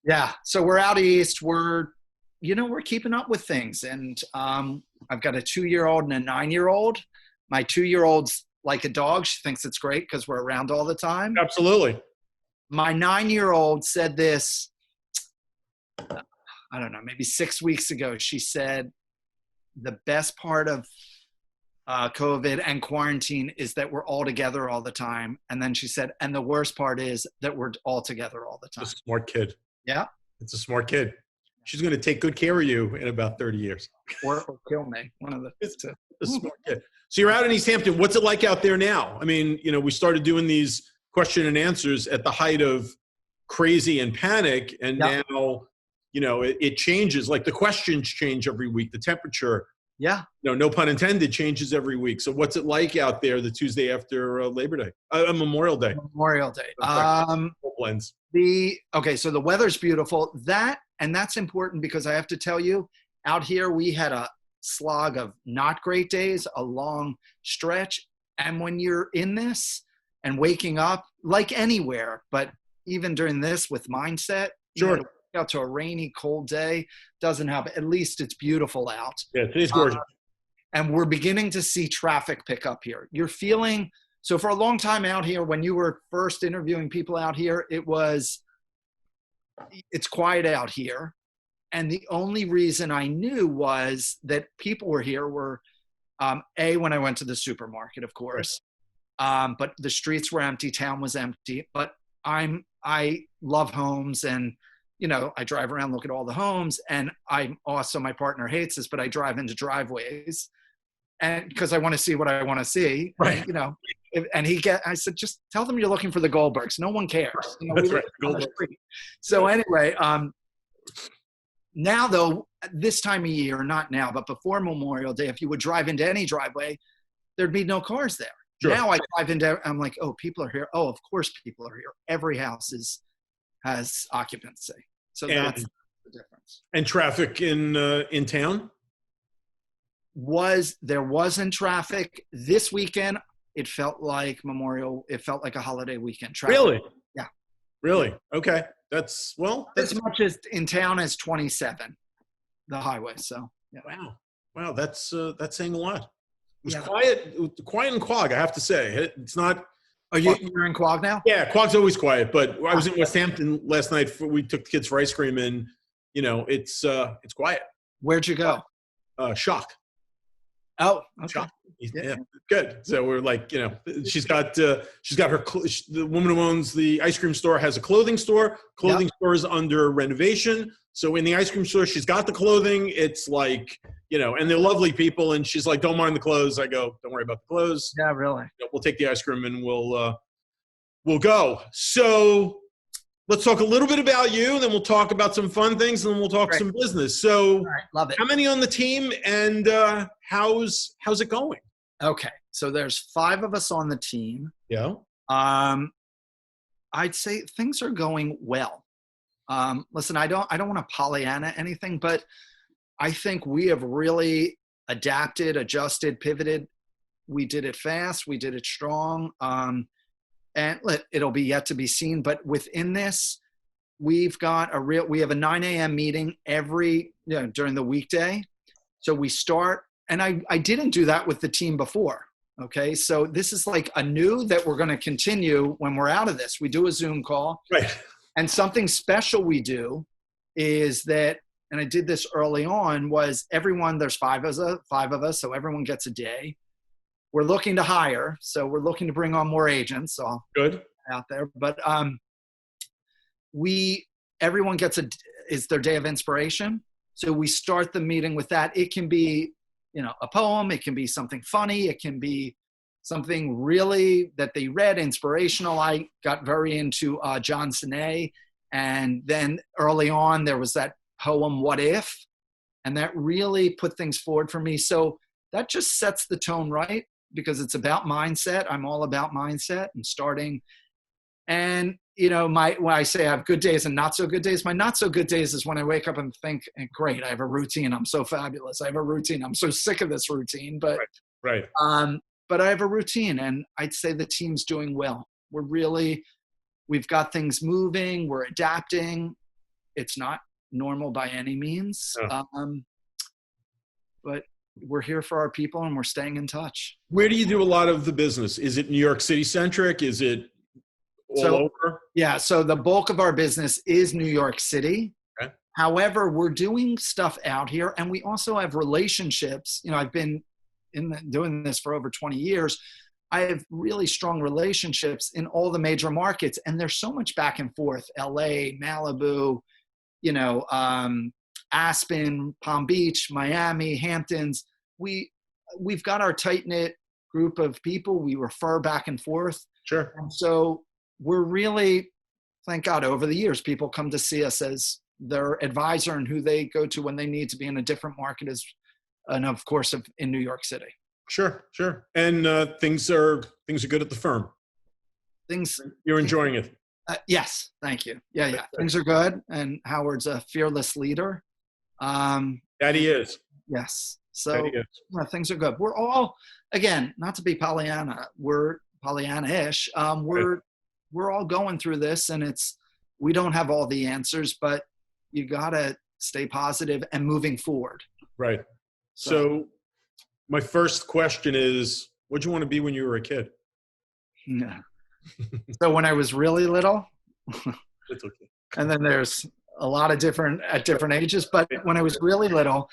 Yeah. So we're out east. We're keeping up with things. And I've got a 2-year-old and a 9-year-old. My 2-year-old's like a dog. She thinks it's great because we're around all the time. Absolutely. My 9-year-old said this, I don't know, maybe 6 weeks ago. She said, the best part of COVID and quarantine is that we're all together all the time. And then she said, and the worst part is that we're all together all the time. It's a smart kid. Yeah. It's a smart kid. She's going to take good care of you in about 30 years. Or kill me. One of the two. A smart kid. So you're out in East Hampton. What's it like out there now? I mean, we started doing these question and answers at the height of crazy and panic. And now, it changes. Like the questions change every week. The temperature, no pun intended, changes every week. So what's it like out there the Tuesday after Labor Day? Memorial Day. Memorial Day. Blends. So the weather's beautiful. That's important because I have to tell you, out here we had a slog of not great days, a long stretch. And when you're in this and waking up, like anywhere, but even during this with mindset, sure. Out to a rainy, cold day doesn't help. At least it's beautiful out. Yeah, today's gorgeous. And we're beginning to see traffic pick up here. You're feeling, so for a long time out here, when you were first interviewing people out here, it's quiet out here. And the only reason I knew was that people were here were, when I went to the supermarket, of course, but the streets were empty, town was empty. But I love homes, and I drive around, look at all the homes, and I'm also, my partner hates this, but I drive into driveways, and because I want to see what I want to see, right? And I said, just tell them you're looking for the Goldbergs. No one cares. That's right. So anyway, now though, this time of year, not now, but before Memorial Day, if you would drive into any driveway, there'd be no cars there. Sure. Now I drive into, I'm like, oh, people are here. Oh, of course people are here. Every house has occupancy. So that's the difference. And traffic in town? There wasn't traffic. This weekend, it felt like a holiday weekend. Traffic. Really? Yeah. Really? Okay. That's as much as in town as 27, the highway. So yeah. Wow. That's saying a lot. It was quiet in Quogue, I have to say. It's not. You're in Quogue now? Yeah, Quogue's always quiet. But I was in West Hampton last night. We took the kids for ice cream, and it's quiet. Where'd you go? Shock. Oh, okay. Shock. Yeah, good. So we're like, she's got the woman who owns the ice cream store has a clothing store. Clothing store is under renovation. So in the ice cream store, she's got the clothing. It's like, and they're lovely people. And she's like, don't mind the clothes. I go, don't worry about the clothes. Yeah, really. We'll take the ice cream and we'll go. So let's talk a little bit about you, and then we'll talk about some fun things, and then we'll talk some business. So love it. How many on the team, and how's it going? Okay. So there's 5 of us on the team. Yeah. I'd say things are going well. Listen, I don't want to Pollyanna anything, but I think we have really adapted, adjusted, pivoted. We did it fast. We did it strong. And it'll be yet to be seen. But within this, we have a 9 a.m. meeting during the weekday. So we start, and I didn't do that with the team before. Okay. So this is like a new that we're going to continue when we're out of this. We do a Zoom call. Right. And something special we do is that, and I did this early on, was there's 5 of us. So everyone gets a day. We're looking to hire. So we're looking to bring on more agents. So good out there, but everyone is their day of inspiration. So we start the meeting with that. It can be, a poem. It can be something funny. It can be something really that they read, inspirational. I got very into John Sinet. And then early on, there was that poem, What If? And that really put things forward for me. So that just sets the tone right, because it's about mindset. I'm all about mindset and starting. And, when I say I have good days and not so good days, my not so good days is when I wake up and think, great, I have a routine. I'm so fabulous. I have a routine. I'm so sick of this routine. But, right. But I have a routine, and I'd say the team's doing well. We've got things moving. We're adapting. It's not normal by any means. But we're here for our people and we're staying in touch. Where do you do a lot of the business? Is it New York City centric? Is it all over? Yeah. So the bulk of our business is New York City. Okay. However, we're doing stuff out here, and we also have relationships. I've been doing this for over 20 years. I have really strong relationships in all the major markets, and there's so much back and forth. LA, Malibu, Aspen, Palm Beach, Miami, Hamptons. We've got our tight-knit group of people. We refer back and forth. Sure. And so we're really, thank God, over the years, people come to see us as their advisor and who they go to when they need to be in a different market, and of course, in New York City. Sure. And things are good at the firm. You're enjoying it. Yes, thank you. Yeah. Things are good, and Howard's a fearless leader. That he is. Yes. So things are good. We're all, again, not to be Pollyanna, we're Pollyanna-ish. We're all going through this, and we don't have all the answers, but you gotta stay positive and moving forward. Right. So my first question is, what'd you want to be when you were a kid? Yeah. So when I was really little, It's okay. And then there's a lot of at different ages. But when I was really little,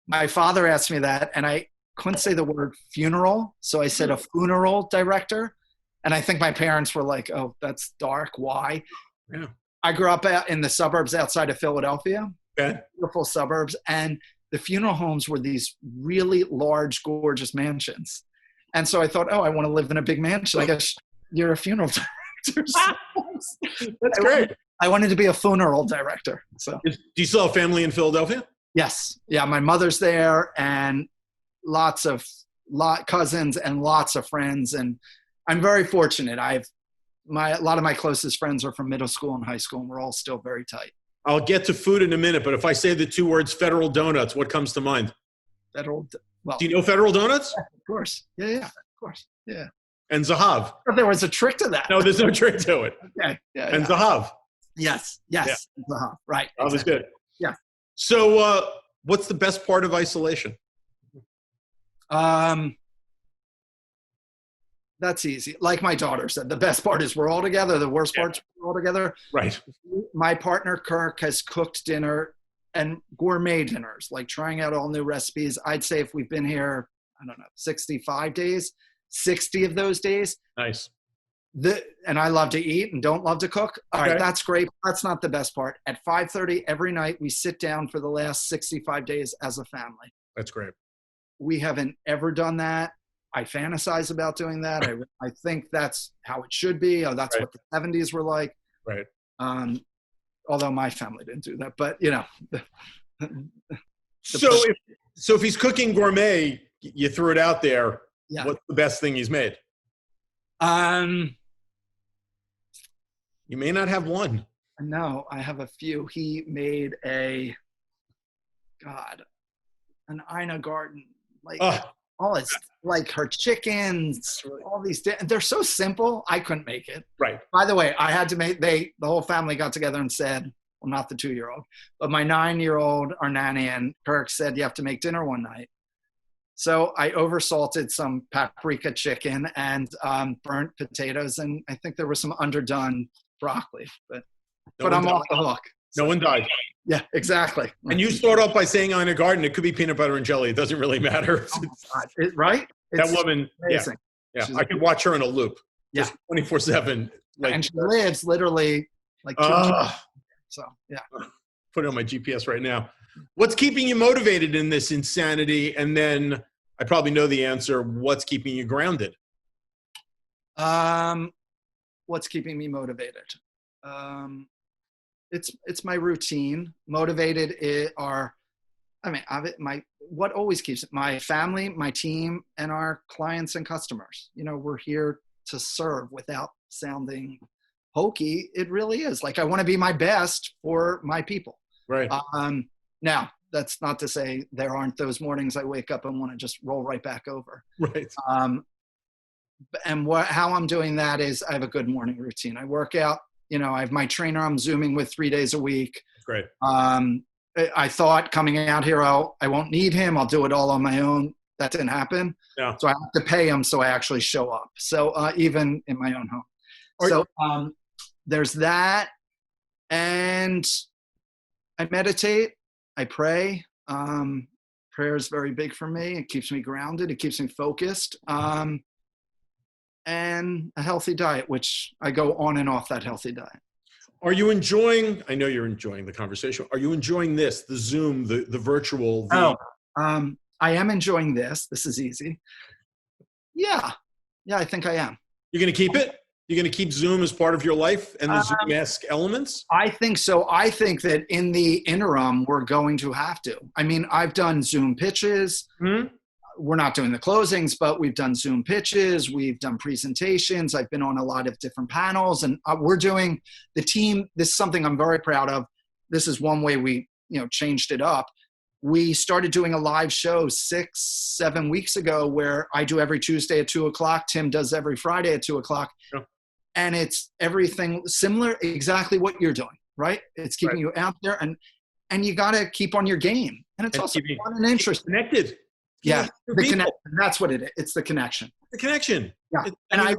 my father asked me that, and I couldn't say the word funeral. So I said a funeral director. And I think my parents were like, oh, that's dark. Why? Yeah. I grew up in the suburbs outside of Philadelphia. Okay. Beautiful suburbs. And the funeral homes were these really large, gorgeous mansions. And so I thought, oh, I want to live in a big mansion. I guess you're a funeral director. That's great. I wanted to be a funeral director. So, do you still have family in Philadelphia? Yes. Yeah. My mother's there, and lots of cousins and lots of friends. And I'm very fortunate. A lot of my closest friends are from middle school and high school, and we're all still very tight. I'll get to food in a minute, but if I say the two words Federal Donuts, what comes to mind? Do you know Federal Donuts? Yeah, of course. Yeah. Of course. Yeah. And Zahav. But there was a trick to that. No, there's no trick to it. Okay. Yeah. And Zahav. Yes. Yeah. Zahav. Right. That was good. Yeah. So what's the best part of isolation? That's easy. Like my daughter said, the best part is we're all together. The worst part's we're all together. Right. My partner, Kirk, has cooked dinner and gourmet dinners, like trying out all new recipes. I'd say if we've been here, 65 days, 60 of those days. Nice. And I love to eat and don't love to cook. All right, that's great. That's not the best part. At 5:30 every night, we sit down for the last 65 days as a family. That's great. We haven't ever done that. I fantasize about doing that. I think that's how it should be. Oh, that's what the 70s were like. Right. Although my family didn't do that, but So if he's cooking gourmet, you threw it out there. Yeah. What's the best thing he's made? You may not have one. No, I have a few. He made an Ina Garden, like her chickens, all these. They're so simple. I couldn't make it. Right. By the way, I had to make. The whole family got together and said, well, not the 2-year-old, but my 9-year-old, our nanny, and Kirk said, you have to make dinner one night. So I oversalted some paprika chicken and burnt potatoes, and I think there was some underdone broccoli. But I'm off the hook. No one died. Yeah, exactly. And you start off by saying Ina Garden. It could be peanut butter and jelly. It doesn't really matter. Right? That woman, amazing. Yeah. I could watch her in a loop. Yeah. 24/7. And she lives literally like 2 So, yeah. Put it on my GPS right now. What's keeping you motivated in this insanity? And then I probably know the answer. What's keeping you grounded? What's keeping me motivated? It's my routine. Motivated what always keeps it, my family, my team, and our clients and customers. We're here to serve without sounding hokey. It really is. Like, I want to be my best for my people. Right. Now, that's not to say there aren't those mornings I wake up and want to just roll right back over. Right. And how I'm doing that is I have a good morning routine. I work out. I have my trainer I'm Zooming with 3 days a week. Great. I thought coming out here, I won't need him. I'll do it all on my own. That didn't happen. Yeah. So I have to pay him so I actually show up. So even in my own home. So there's that. And I meditate. I pray. Prayer is very big for me. It keeps me grounded. It keeps me focused. And a healthy diet, which I go on and off that healthy diet. Are you enjoying, I know you're enjoying the conversation. Are you enjoying this, the Zoom, the virtual? I am enjoying this. This is easy. Yeah, I think I am. You're going to keep it? You're going to keep Zoom as part of your life and the Zoom-esque elements? I think so. I think that in the interim, we're going to have to. I mean, I've done Zoom pitches. Mm-hmm. We're not doing the closings, but we've done Zoom pitches. We've done presentations. I've been on a lot of different panels, and we're doing the team. This is something I'm very proud of. This is one way we, changed it up. We started doing a live show 6-7 weeks ago where I do every Tuesday at 2:00. Tim does every Friday at 2:00. Yeah. And it's everything similar, exactly what you're doing, right? It's keeping you out there, and you got to keep on your game. And it's also fun and interesting. Connected. Yeah, that's what it is. It's the connection. The connection. Yeah,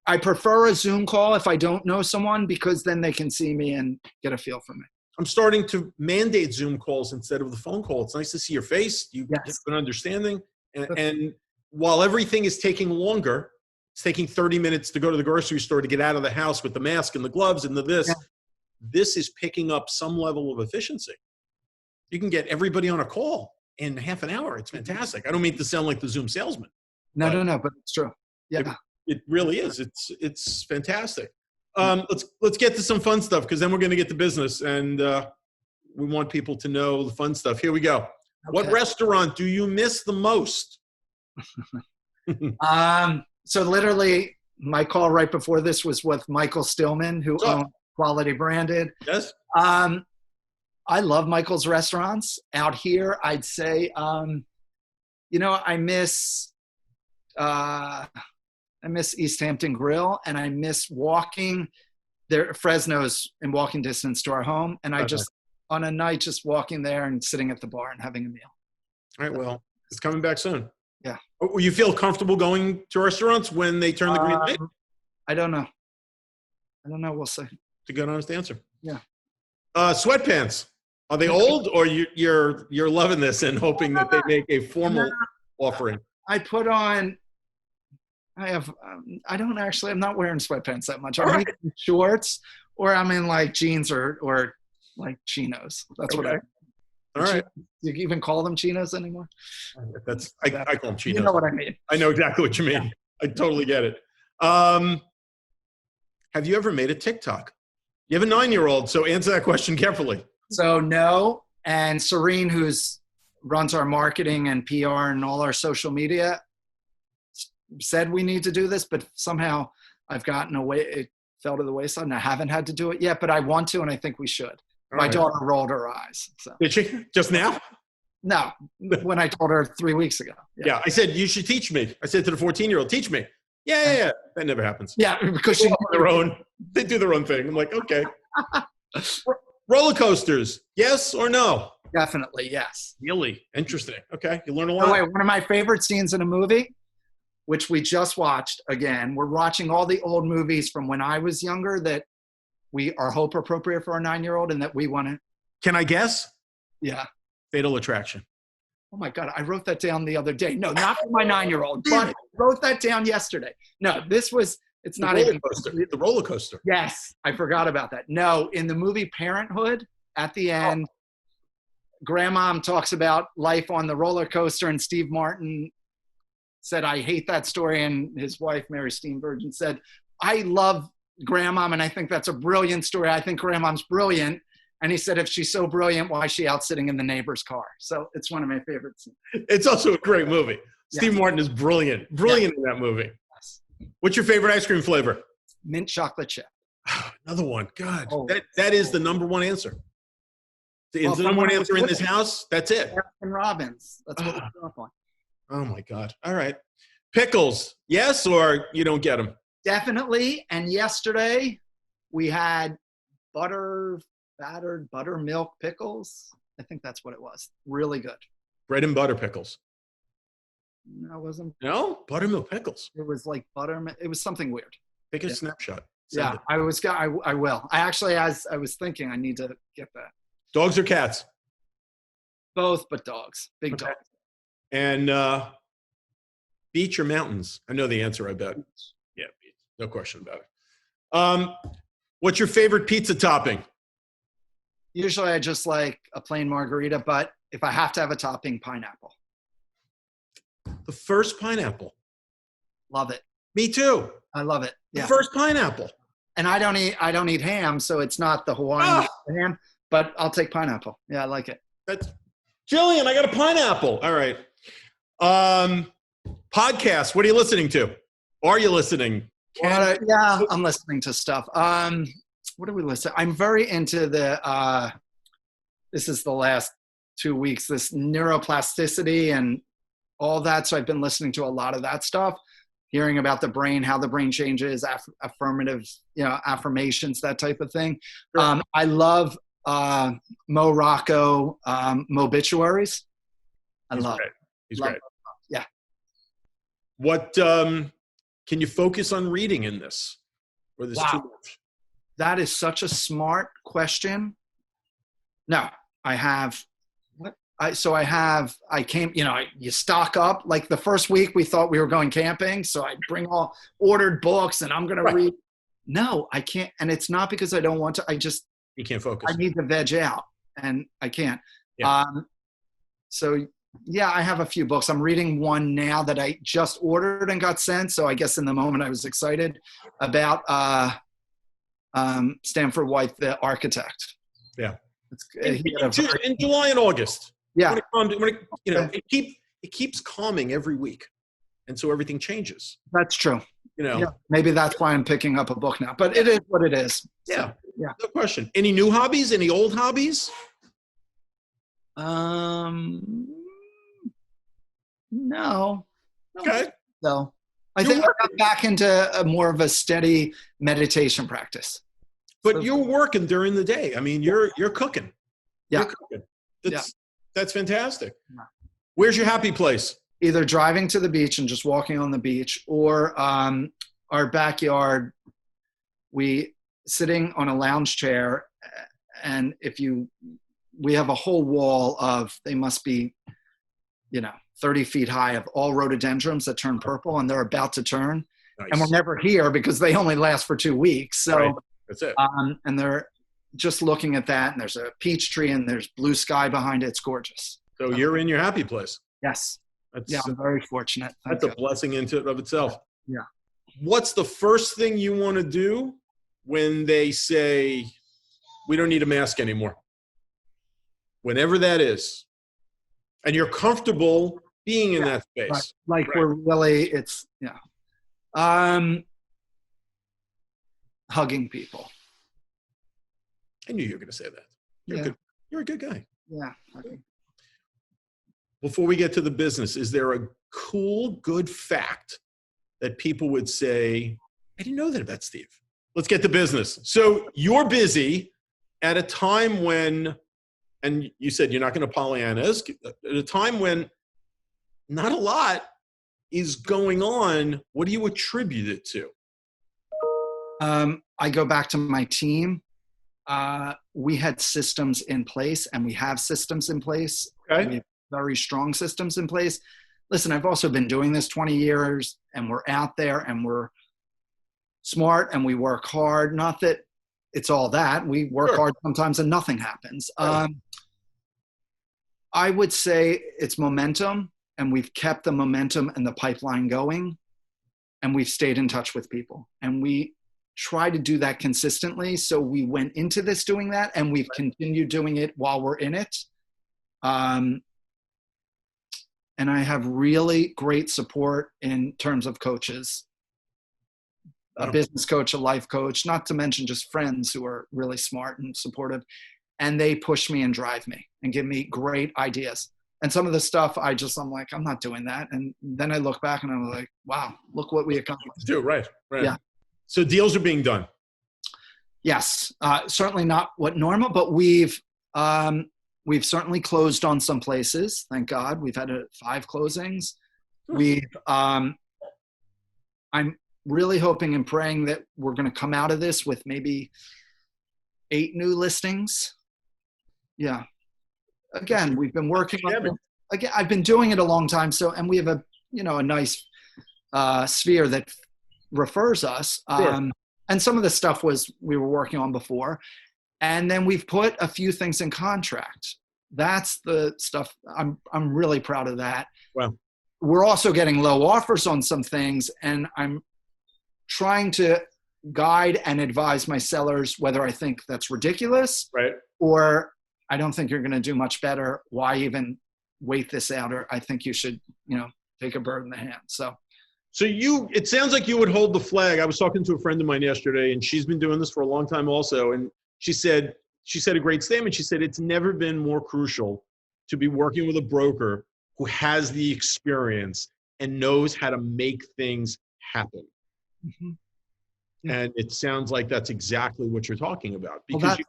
I prefer a Zoom call if I don't know someone, because then they can see me and get a feel for me. I'm starting to mandate Zoom calls instead of the phone call. It's nice to see your face. You get an understanding. And while everything is taking longer, it's taking 30 minutes to go to the grocery store to get out of the house with the mask and the gloves and this is picking up some level of efficiency. You can get everybody on a call in half an hour. It's fantastic. I don't mean to sound like the Zoom salesman. No, but it's true. Yeah. It really is. It's fantastic. Let's get to some fun stuff, because then we're going to get to business, and we want people to know the fun stuff. Here we go. Okay. What restaurant do you miss the most? So literally my call right before this was with Michael Stillman, who owns Quality Branded. Yes. I love Michael's restaurants out here. I'd say, I miss East Hampton Grill, and I miss walking there. Fresno's in walking distance to our home. And I just, on a night, just walking there and sitting at the bar and having a meal. All right. Well, it's coming back soon. Yeah. You feel comfortable going to restaurants when they turn the green light? I don't know. We'll see. It's a good, honest answer. Yeah. Sweatpants. Are they old, or you're loving this and hoping that they make a formal offering? I put on. I'm not wearing sweatpants that much. I'm either in shorts, or I'm in like jeans or like chinos. That's what I. All right. Do you even call them chinos anymore? I call them chinos. You know what I mean. I know exactly what you mean. I totally get it. Have you ever made a TikTok? You have a 9-year-old, so answer that question carefully. So no, and Serene, runs our marketing and PR and all our social media, said we need to do this, but somehow I've gotten away. It fell to the wayside, and I haven't had to do it yet, but I want to, and I think we should. My daughter rolled her eyes. So. Did she? Just now? No, when I told her 3 weeks ago. Yeah, I said, you should teach me. I said to the 14-year-old, teach me. Yeah. That never happens. Yeah, because they do their own thing. I'm like, okay. Roller coasters, yes or no? Definitely, yes. Really? Interesting. Okay, you learn a lot. One of my favorite scenes in a movie, which we just watched again. We're watching all the old movies from when I was younger that we are hope appropriate for our 9-year-old and that we want to. Can I guess? Yeah. Fatal Attraction. Oh my God, I wrote that down the other day. No, not for my 9-year-old, but I wrote that down yesterday. No, it's not even. The roller coaster. Yes, I forgot about that. No, in the movie Parenthood, at the end, Grandma talks about life on the roller coaster, and Steve Martin said, I hate that story. And his wife, Mary Steenburgen, said, I love Grandma, and I think that's a brilliant story. I think Grandma's brilliant. And he said, if she's so brilliant, why is she out sitting in the neighbor's car? So it's one of my favorites. It's also a great movie. Yes. Steve Martin is brilliant in that movie. Yes. What's your favorite ice cream flavor? Mint chocolate chip. Another one. God, that is the number one answer. It's the number one answer in this house. That's it. And Robbins. That's what we're going on. Oh my God. All right. Pickles. Yes, or you don't get them? Definitely. And yesterday we had butter battered buttermilk pickles. I think that's what it was. Really good. Bread and butter pickles. No, it wasn't. No? Buttermilk pickles. It was like buttermilk. It was something weird. Take a snapshot. Send it. I will. I actually, as I was thinking, I need to get that. Dogs or cats? Both, but dogs. Big Okay. dogs. And beach or mountains? I know the answer, I bet. Yeah, beach. No question about it. What's your favorite pizza topping? Usually I just like a plain margarita, but if I have to have a topping, pineapple. The first pineapple. Love it. Me too. I love it. The Yeah. first pineapple. And I don't eat ham, so it's not the Hawaiian ham, but I'll take pineapple. Yeah, I like it. That's Jillian, I got a pineapple. All right. Podcast. What are you listening to? Are you listening? Yeah, I'm listening to stuff. What are we listening? I'm very into this is the last 2 weeks, this neuroplasticity and all that. So I've been listening to a lot of that stuff, hearing about the brain, how the brain changes, affirmative, affirmations, that type of thing. Sure. I love Mo Rocco, Mobituaries. He's great. Yeah. What can you focus on reading in this? Or this too much? That is such a smart question. No, I have you stock up. Like the first week we thought we were going camping. So I bring all ordered books and I'm going to read. No, I can't. And it's not because I don't want to, You can't focus. I need to veg out and I can't. Yeah. So yeah, I have a few books. I'm reading one now that I just ordered and got sent. So I guess in the moment I was excited about Stanford White, the architect. Yeah. In July and August. Yeah. It keeps calming every week. And so everything changes. That's true. Yeah, maybe that's why I'm picking up a book now, but it is what it is. Yeah. So, yeah. No question. Any new hobbies? Any old hobbies? No. Okay. So I think I'm back into more of a steady meditation practice. But you're working during the day. I mean, you're cooking. Yeah. You're cooking. That's fantastic. Yeah. Where's your happy place? Either driving to the beach and just walking on the beach, or our backyard, we sitting on a lounge chair, and we have a whole wall of, they must be, 30 feet high, of all rhododendrons that turn purple, and they're about to turn. Nice. And we're never here because they only last for 2 weeks. So right. That's it. And they're just looking at that, and there's a peach tree and there's blue sky behind it. It's gorgeous. So you're in your happy place. Yes. I'm very fortunate. That's a blessing into of itself. Yeah. What's the first thing you want to do when they say, we don't need a mask anymore? Whenever that is. And you're comfortable being in that space. Right. We're really, hugging people. I knew you were going to say that. You're a good guy. Yeah. Okay. Before we get to the business, is there a cool, good fact that people would say, I didn't know that about Steve? Let's get to business. So you're busy at a time when, and you said you're not going to Pollyannas, at a time when not a lot is going on. What do you attribute it to? I go back to my team. We had systems in place, and we have systems in place. Okay. We have very strong systems in place. Listen, I've also been doing this 20 years, and we're out there, and we're smart, and we work hard. Not that it's all that. We work hard sometimes and nothing happens. Right. I would say it's momentum, and we've kept the momentum and the pipeline going, and we've stayed in touch with people, and we try to do that consistently. So we went into this doing that, and we've continued doing it while we're in it. And I have really great support in terms of coaches, a business coach, a life coach, not to mention just friends who are really smart and supportive. And they push me and drive me and give me great ideas. And some of the stuff I'm like, I'm not doing that. And then I look back and I'm like, wow, look what we accomplished. Right. Yeah. So deals are being done. Yes, certainly not what normal, but we've certainly closed on some places. Thank God, we've had 5 closings. We've I'm really hoping and praying that we're going to come out of this with maybe 8 new listings. Yeah. Again, we've been working on. Again, I've been doing it a long time. So, and we have a nice sphere that refers us. Sure. And some of the stuff we were working on before. And then we've put a few things in contract. That's the stuff. I'm really proud of that. Wow. We're also getting low offers on some things, and I'm trying to guide and advise my sellers whether I think that's ridiculous, right, or I don't think you're going to do much better. Why even wait this out? Or I think you should, take a bird in the hand. So it sounds like you would hold the flag. I was talking to a friend of mine yesterday, and she's been doing this for a long time also. And she said a great statement. She said, it's never been more crucial to be working with a broker who has the experience and knows how to make things happen. Mm-hmm. And it sounds like that's exactly what you're talking about, because you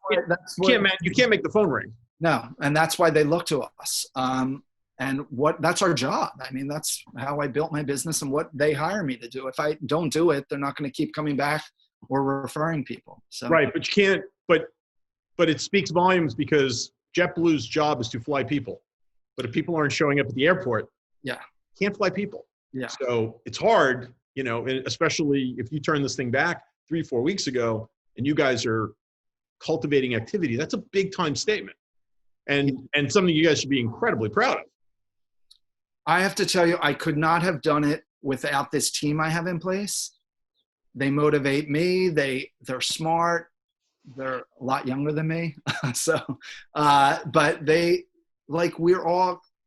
can't make the phone ring. No. And that's why they look to us. And that's our job. I mean, that's how I built my business and what they hire me to do. If I don't do it, they're not going to keep coming back or referring people. So right. But you can't, but it speaks volumes because JetBlue's job is to fly people. But if people aren't showing up at the airport, can't fly people. Yeah. So it's hard, especially if you turn this thing back 3-4 weeks ago and you guys are cultivating activity. That's a big time statement, and something you guys should be incredibly proud of. I have to tell you, I could not have done it without this team I have in place. They motivate me. They're smart. They're a lot younger than me. But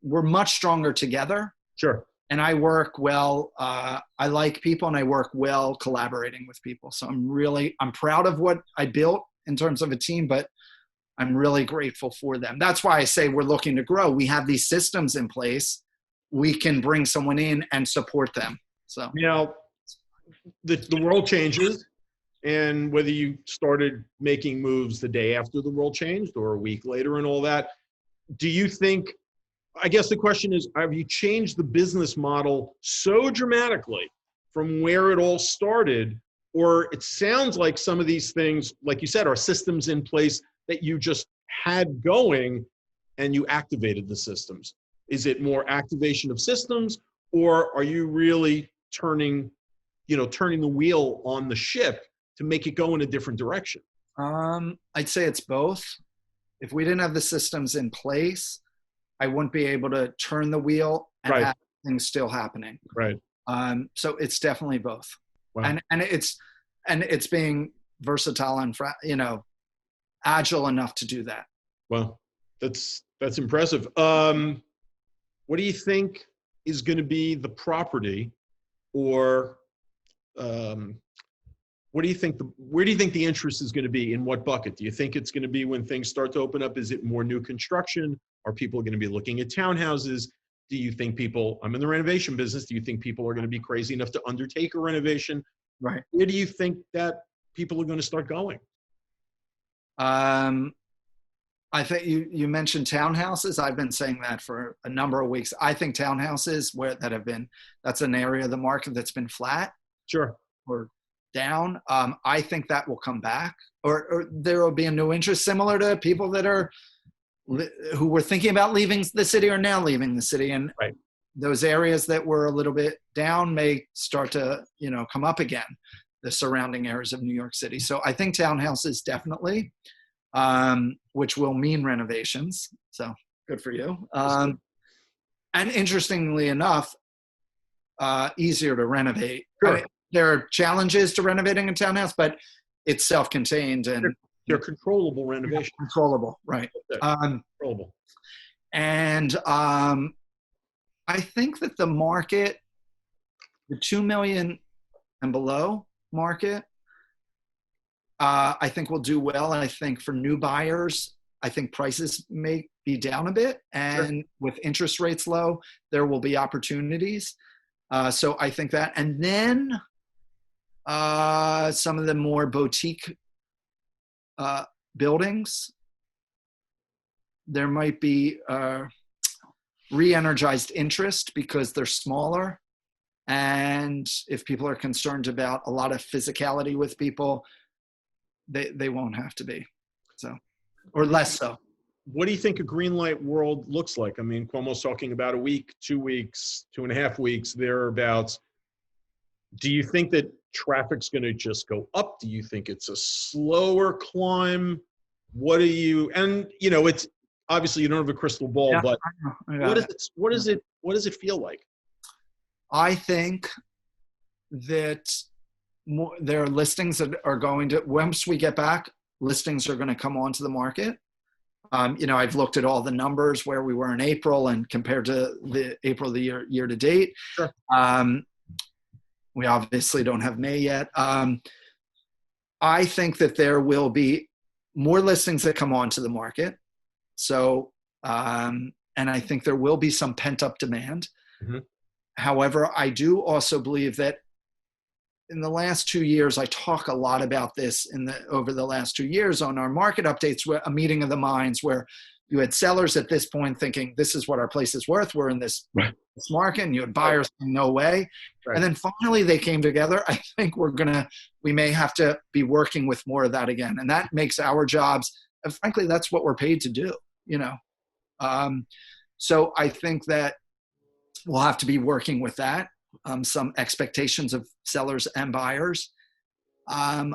we're much stronger together. Sure. And I work well. I like people, and I work well collaborating with people. So I'm proud of what I built in terms of a team, but I'm really grateful for them. That's why I say we're looking to grow. We have these systems in place. We can bring someone in and support them. So the world changes, and whether you started making moves the day after the world changed or a week later and all that, do you think, I guess the question is, have you changed the business model so dramatically from where it all started? Or it sounds like some of these things, like you said, are systems in place that you just had going and you activated the systems. Is it more activation of systems, or are you really turning the wheel on the ship to make it go in a different direction? I'd say it's both. If we didn't have the systems in place, I wouldn't be able to turn the wheel and have things still happening. Right. So it's definitely both. Wow. And it's being versatile and agile enough to do that. Well, that's impressive. What do you think is going to be the property, or where do you think the interest is going to be? In what bucket? Do you think it's going to be when things start to open up? Is it more new construction? Are people going to be looking at townhouses? Do you think I'm in the renovation business. Do you think people are going to be crazy enough to undertake a renovation? Right. Where do you think that people are going to start going? I think you mentioned townhouses. I've been saying that for a number of weeks. I think townhouses that's an area of the market that's been flat. Sure. Or down. I think that will come back, or there will be a new interest, similar to people who were thinking about leaving the city are now leaving the city. And those areas that were a little bit down may start to, come up again, the surrounding areas of New York City. So I think townhouses definitely, which will mean renovations. So good for you. And interestingly enough, easier to renovate. Sure. I mean, there are challenges to renovating a townhouse, but it's self-contained and they're controllable renovation. Controllable, right? Controllable. And I think that the market, the 2 million and below market, I think will do well. And I think for new buyers, I think prices may be down a bit, and with interest rates low, there will be opportunities. So I think that, and then some of the more boutique buildings, there might be re-energized interest because they're smaller. And if people are concerned about a lot of physicality with people, they won't have to be. So, or less so. What do you think a green light world looks like? I mean, Cuomo's talking about a week, 2 weeks, 2.5 weeks, thereabouts. Do you think that traffic's going to just go up? Do you think it's a slower climb? What do you, and you know, it's obviously you don't have a crystal ball, Yeah, but I got what does it feel like? I think that there are listings that are going to, once we get back, listings are going to come onto the market. You know, I've looked at all the numbers where we were in April and compared to the April of the year to date. Sure. We obviously don't have May yet. I think that there will be more listings that come onto the market. So, and I think there will be some pent-up demand. Mm-hmm. However, I do also believe that in the last 2 years, I talk a lot about this over the last 2 years on our market updates, where a meeting of the minds where you had sellers at this point thinking, this is what our place is worth. We're in this market, and you had buyers saying, no way. Right. And then finally they came together. I think we may have to be working with more of that again. And that makes our jobs, and frankly, that's what we're paid to do, you know? So I think that we'll have to be working with that. Some expectations of sellers and buyers. I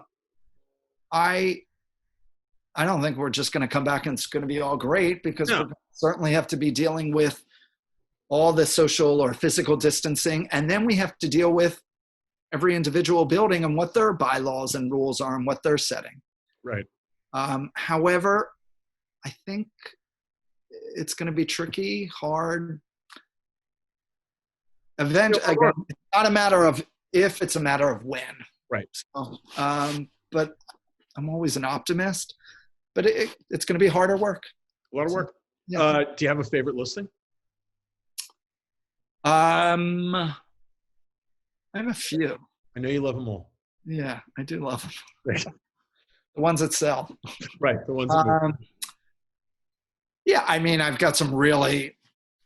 don't think we're just going to come back and it's going to be all great, because we certainly have to be dealing with all the social or physical distancing. And then we have to deal with every individual building and what their bylaws and rules are and what they're setting. Right. However, I think it's going to be tricky, hard. Again, it's not a matter of if, it's a matter of when. Right. So, but I'm always an optimist, but it's going to be harder work. A lot of work. Yeah. Do you have a favorite listing? I have a few. I know you love them all. Yeah, I do love them. Right. The ones that sell. Right. The ones that move. Yeah, I mean, I've got some really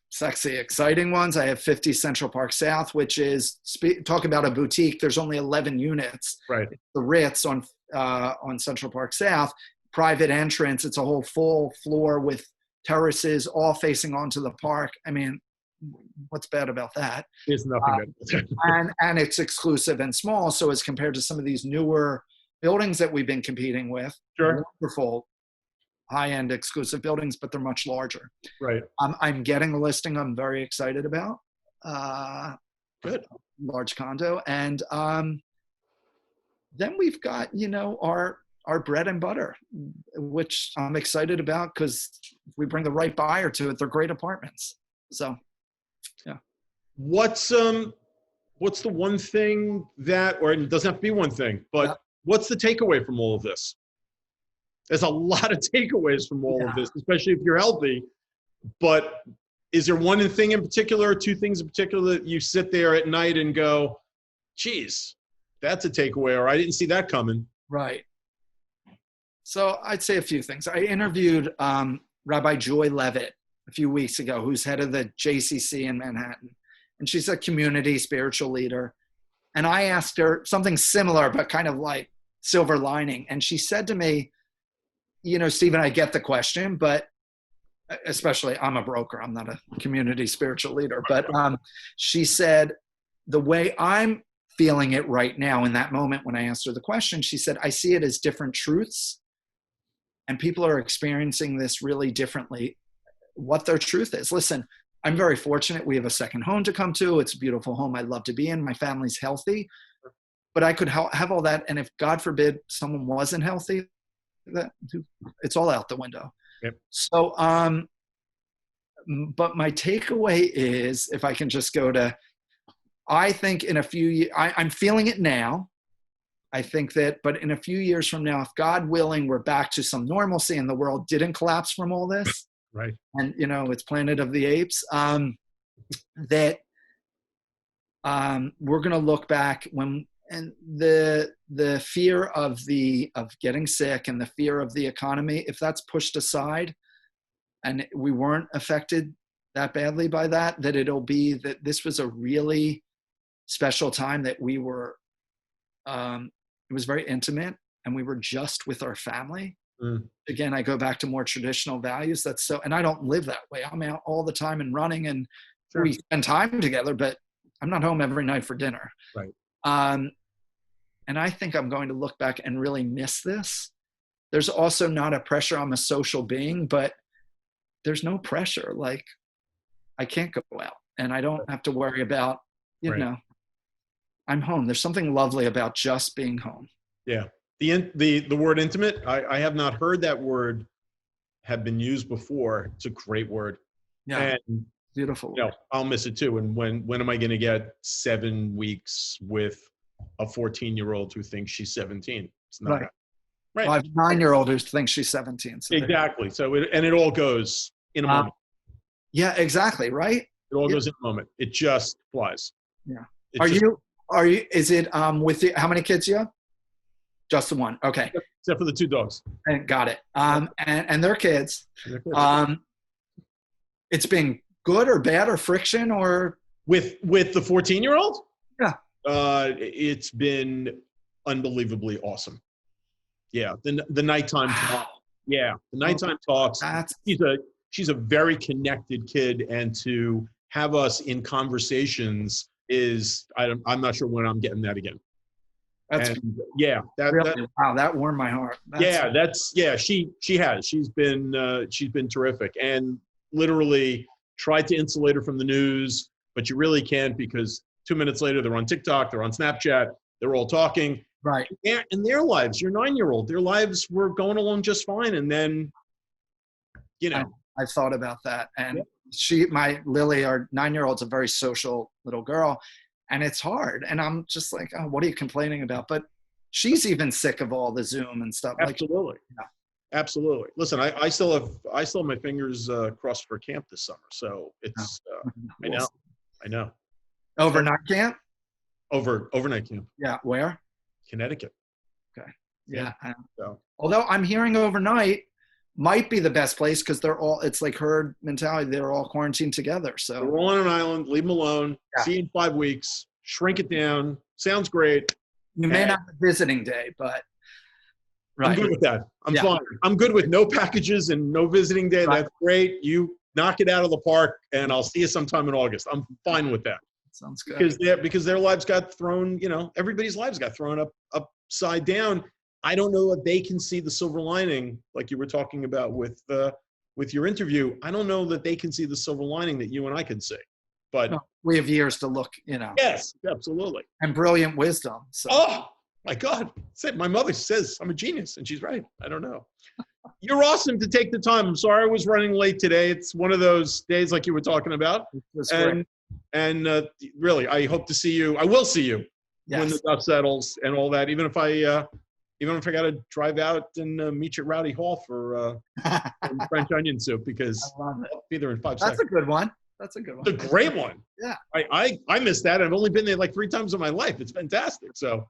sexy, exciting ones. I have 50 Central Park South, which is, talk about a boutique. There's only 11 units. Right. The Ritz on Central Park South, private entrance. It's a whole full floor with terraces all facing onto the park. I mean, what's bad about that? There's nothing good. and it's exclusive and small. So as compared to some of these newer buildings that we've been competing with, sure, wonderful high-end exclusive buildings, but they're much larger. Right. I'm getting a listing I'm very excited about. Good. Large condo. And then we've got, you know, our bread and butter, which I'm excited about because if we bring the right buyer to it, they're great apartments. So, yeah. What's the one thing that, or it doesn't have to be one thing, but what's the takeaway from all of this? There's a lot of takeaways from all of this, especially if you're healthy. But is there one thing in particular or two things in particular that you sit there at night and go, geez, that's a takeaway, or I didn't see that coming? Right. So I'd say a few things. I interviewed Rabbi Joy Levitt a few weeks ago, who's head of the JCC in Manhattan. And she's a community spiritual leader. And I asked her something similar, but kind of like silver lining. And she said to me, you know, Stephen, I get the question, but especially I'm a broker. I'm not a community spiritual leader. But she said, the way I'm feeling it right now in that moment when I asked her the question, she said, I see it as different truths. And people are experiencing this really differently, what their truth is. Listen, I'm very fortunate. We have a second home to come to. It's a beautiful home I'd love to be in. My family's healthy. But I could have all that. And if, God forbid, someone wasn't healthy, it's all out the window. Yep. So, but my takeaway is, if I can just go to, I think in a few years, I'm feeling it now. I think that, but in a few years from now, if God willing, we're back to some normalcy and the world didn't collapse from all this. Right. And, you know, it's Planet of the Apes, that we're going to look back when and the fear of getting sick and the fear of the economy, if that's pushed aside and we weren't affected that badly by that, that it'll be that this was a really special time, that we were, it was very intimate and we were just with our family. Again, I go back to more traditional values. That's so, and I don't live that way. I'm out all the time and running, and Sure. we spend time together, but I'm not home every night for dinner. Right. And I think I'm going to look back and really miss this. There's also not a pressure. I'm a social being, but there's no pressure. Like, I can't go out and I don't have to worry about, you know, I'm home. There's something lovely about just being home. Yeah. The word intimate, I have not heard that word have been used before. It's a great word. Yeah. And beautiful. You know, I'll miss it too. And when am I going to get 7 weeks with a 14-year-old who thinks she's 17? It's not. Right. Right. Well, I have a 9-year-old who thinks she's 17. So exactly. So it all goes in a moment. Yeah, exactly. Right. It all goes in a moment. It just flies. Yeah. Are you, is it, with the, how many kids you have? Just the one. Okay. Except for the 2 dogs. Got it. And their kids. It's been good or bad or friction or? With the 14-year-old? Yeah. It's been unbelievably awesome. Yeah. The nighttime talk. Yeah. The nighttime talks. She's a very connected kid, and to have us in conversations is, I'm not sure when I'm getting that again. Wow, that warmed my heart. She has. She's been terrific, and literally tried to insulate her from the news, but you really can't, because 2 minutes later they're on TikTok, they're on Snapchat, they're all talking. Right. And their lives, your 9-year-old, their lives were going along just fine, and then, you know. I've thought about that, and my Lily, our 9-year-old's a very social little girl. And it's hard. And I'm just like, oh, what are you complaining about? But she's even sick of all the Zoom and stuff. Absolutely. Absolutely. Listen, I still have my fingers crossed for camp this summer. So it's, I know. Overnight camp? Overnight camp. Yeah. Where? Connecticut. Okay. Yeah. So. Although I'm hearing overnight might be the best place, because it's like herd mentality. They're all quarantined together. So we're all on an island, leave them alone, see you in 5 weeks, shrink it down. Sounds great. You may not have a visiting day, but I'm good with that. I'm fine. I'm good with no packages and no visiting day. Right. That's great. You knock it out of the park, and I'll see you sometime in August. I'm fine with that. Sounds good. Because their lives got thrown, everybody's lives got thrown upside down. I don't know if they can see the silver lining, like you were talking about with your interview. I don't know that they can see the silver lining that you and I can see. But we have years to look, Yes, absolutely. And brilliant wisdom. So. Oh, my God. My mother says I'm a genius, and she's right. I don't know. You're awesome to take the time. I'm sorry I was running late today. It's one of those days like you were talking about. And really, I hope to see you. I will see you when the dust settles and all that, even if I got to drive out and meet you at Rowdy Hall for French onion soup, because I'll be there in 5 seconds. That's a good one. It's a great one. Yeah. I missed that. I've only been there like 3 times in my life. It's fantastic. So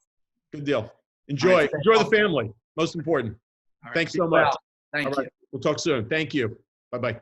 good deal. Enjoy the family. Most important. Right. Thanks so much. Thank you. We'll talk soon. Thank you. Bye-bye.